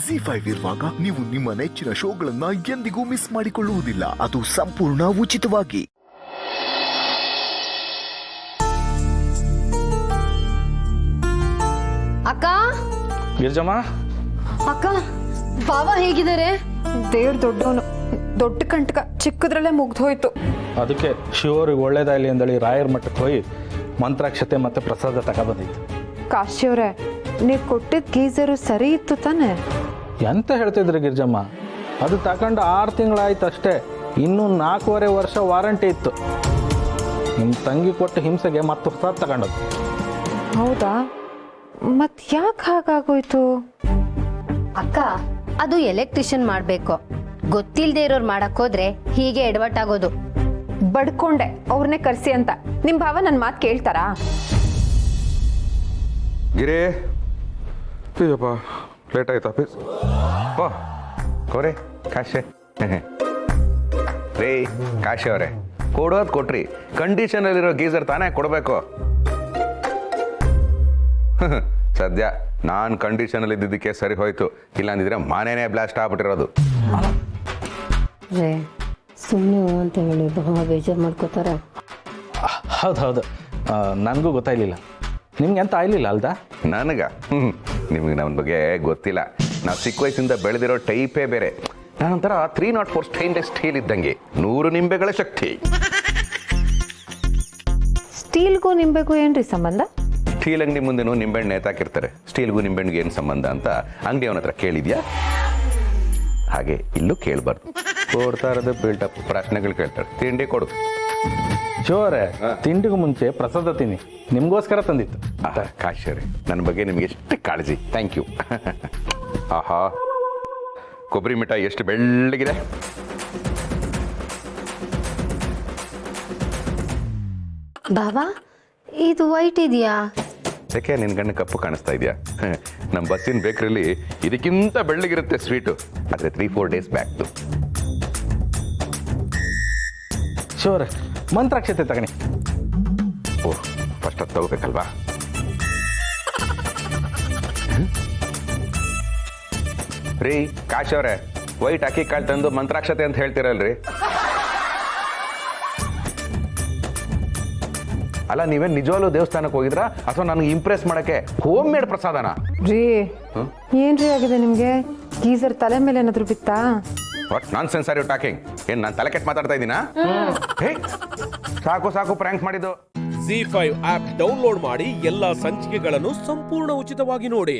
Z5 ಇರುವಾಗ ನೀವು ನಿಮ್ಮ ನೆಚ್ಚಿನ ಶೋಗಳನ್ನ ಎಂದಿಗೂ ಮಿಸ್ ಮಾಡಿಕೊಳ್ಳುವುದಿಲ್ಲ. ಅದು ಸಂಪೂರ್ಣ ಉಚಿತವಾಗಿ. ಅಕ್ಕ ಗಿರ್ಜಮ್ಮ, ಅಕ್ಕ ಬಾವ ಹೇಗಿದ್ದಾರೆ? ದೇವ್ರು ದೊಡ್ಡವನು, ದೊಡ್ಡ ಕಂಟಕ ಚಿಕ್ಕದ್ರಲ್ಲೇ ಮುಗ್ದೋಯ್ತು. ಅದಕ್ಕೆ ಶಿವರಿಗೆ ಒಳ್ಳೇದಾಗಲಿ ಅಂದೇಳಿ ರಾಯರ ಮಠಕ್ಕೆ ಹೋಗಿ ಮಂತ್ರಾಕ್ಷತೆ ಮತ್ತು ಪ್ರಸಾದ ತಗೊಬಂದಿತ್ತು. ಕಾಶಿಯವ್ರೆ, ನೀವು ಕೊಟ್ಟಿದ್ದ ಗೀಸರು ಸರಿ ಇತ್ತು ತಾನೆ? ಎಂತ ಹೇಳ್ತಿದ್ರಿ ಗಿರ್ಜಮ್ಮ? ಅದು ತಗೊಂಡು 6 ತಿಂಗಳಾಯ್ತು ಅಷ್ಟೇ. ಇನ್ನೂ 4.5 ವರ್ಷ ವಾರಂಟಿ ಇತ್ತು. ನಿಮ್ಮ ತಂಗಿ ಕೊಟ್ಟು ಹಿಂಸೆಗೆ ಮತ್ತೆ ಹೊಸ ತಗೊಂಡದ್ದು. ಹೌದಾ? ಮತ್ ಯಾಕೆ ಹಾಗಾಗೋಯ್ತು? ಅಕ್ಕ ಅದು ಎಲೆಕ್ಟ್ರಿಷಿಯನ್ ಮಾಡ್ಬೇಕು. ಗೊತ್ತಿಲ್ದೇ ಇರೋರು ಮಾಡಕ್ ಹೋದ್ರೆ ಹೀಗೆ ಎಡವಟ್ಟಾಗೋದು. ಬಡ್ಕೊಂಡೆ ಅವ್ರನ್ನೇ ಕರ್ಸಿ ಅಂತ. ನಿಮ್ ಭಾವ ನನ್ನ ಮಾತು ಕೇಳ್ತಾರಾ? ಗಿರೇ ಅಯ್ಯಪ್ಪ, ಲೇಟ್ ಆಯ್ತು ಆಫೀಸ್. ಓ ಕೋರೆ ಕಾಶೆ ರೇ ಕಾಶೆ ಅವರೇ, ಕೊಡೋದು ಕೊಟ್ರಿ. ಕಂಡೀಷನಲ್ಲಿರೋ ಗೀಸರ್ ತಾನೇ ಕೊಡಬೇಕು. ಸದ್ಯ ನಾನು ಕಂಡೀಷನಲ್ಲಿ ಇದ್ದಿದ್ದಕ್ಕೆ ಸರಿ ಹೋಯ್ತು. ಇಲ್ಲಾಂದಿದ್ರೆ ಮನೇನೇ ಬ್ಲಾಸ್ಟ್ ಆಗ್ಬಿಟ್ಟಿರೋದು. ರೇ ಸುಮ್ಮನೆ ಅಂತ ಹೇಳಿ ಭಾವ ಬೇಜಾರು ಮಾಡ್ಕೋತಾರ. ಹೌದು, ನನಗೂ ಗೊತ್ತಾಗಲಿಲ್ಲ. ನಿಮ್ಗೆ ಎಂತ ಆಗಲಿಲ್ಲ ಅಲ್ದಾ? ನನಗ ನಿಮಗೆ ನನ್ನ ಬಗ್ಗೆ ಗೊತ್ತಿಲ್ಲ. ನಾವು ಚಿಕ್ಕ ವಯಸ್ಸಿಂದ ಬೆಳೆದಿರೋ ಟೈಪೇ ಬೇರೆ. ನಾನೊಂಥರ 304 ಸ್ಟೈನ್ಲೆಸ್ ಸ್ಟೀಲ್ ಇದ್ದಂಗೆ, 100 ನಿಂಬೆಗಳ ಶಕ್ತಿ. ಸ್ಟೀಲ್ಗೂ ನಿಂಬೆಗೂ ಏನ್ರಿ ಸಂಬಂಧ? ಸ್ಟೀಲ್ ಅಂಗಡಿ ಮುಂದೆನೂ ನಿಂಬೆಹಣ್ಣು ನೇತಾಕಿರ್ತಾರೆ. ಸ್ಟೀಲ್ಗೂ ನಿಂಬೆಹಣ್ಣಿಗೆ ಏನು ಸಂಬಂಧ ಅಂತ ಅಂಗಡಿ ಅವನ ಹತ್ರ ಕೇಳಿದ್ಯಾ? ಹಾಗೆ ಇಲ್ಲೂ ಕೇಳಬಾರ್ದು. ಕೊಡ್ತಾ ಇರೋದು ಬಿಲ್ಟಪ್ ಪ್ರಶ್ನೆಗಳು ಕೇಳ್ತಾರೆ. ತಿಂಡಿ ಕೊಡು. ಶಿವರೇ, ತಿಂಡಿಗೂ ಮುಂಚೆ ಪ್ರಸಾದ ತಿನ್ನಿ. ನಿಮಗೋಸ್ಕರ ತಂದಿತ್ತು. ಕಾಶರಿ, ನನ್ನ ಬಗ್ಗೆ ನಿಮಗೆ ಎಷ್ಟು ಕಾಳಜಿ. Thank you. ಆಹಾ, ಕೊಬ್ಬರಿ ಮಿಠಾಯಿ ಎಷ್ಟು ಬೆಳ್ಳಗಿದೆ. ಬಾವಾ ಇದು ವೈಟ್ ಇದೆಯಾ? ಯಾಕೆ ನಿನ್ನ ಗಣ್ಣ ಕಪ್ಪು ಕಾಣಿಸ್ತಾ ಇದೆಯಾ? ನಮ್ಮ ಬಸ್ಸಿನ ಬೇಕ್ರಿಲಿ ಇದಕ್ಕಿಂತ ಬೆಳ್ಳಗಿರುತ್ತೆ ಸ್ವೀಟು. ಆದರೆ 3-4 ಡೇಸ್ ಬ್ಯಾಕ್ದು. ಶಿವರೇ, ಮಂತ್ರಾಕ್ಷತೆ ತಗಣಿ. ಓಹ್, ಫಸ್ಟ್ ಅದು ತಗೋಬೇಕಲ್ವಾ? ರೀ ಕಾಶ್ ಅವರೇ, ವೈಟ್ ಅಕ್ಕಿ ಕಾಳು ತಂದು ಮಂತ್ರಾಕ್ಷತೆ ಅಂತ ಹೇಳ್ತೀರಲ್ರಿ? ಅಲ್ಲ, ನೀವೇನು ನಿಜವಾಗ್ಲೂ ದೇವಸ್ಥಾನಕ್ಕೆ ಹೋಗಿದ್ರಾ ಅಥವಾ ನನಗೆ ಇಂಪ್ರೆಸ್ ಮಾಡಕ್ಕೆ ಹೋಮ್ ಮೇಡ್ ಪ್ರಸಾದನ? ರೀ ಏನ್ರಿ ಆಗಿದೆ ನಿಮ್ಗೆ? ಗೀಸರ್ ತಲೆ ಮೇಲೆ ಏನಾದ್ರು ಬಿತ್ತಾ? What nonsense are you talking? ಏನು ನಾನು ತಲೆ ಕೆಟ್ಟು ಮಾತಾಡ್ತಾ ಇದ್ದೀನಾ? ಹೇ, ಸಾಕು ಪ್ರ್ಯಾಂಕ್ ಮಾಡಿದ್ದು. Z5 ಆಪ್ ಡೌನ್ಲೋಡ್ ಮಾಡಿ ಎಲ್ಲಾ ಸಂಚಿಕೆಗಳನ್ನು ಸಂಪೂರ್ಣ ಉಚಿತವಾಗಿ ನೋಡಿ.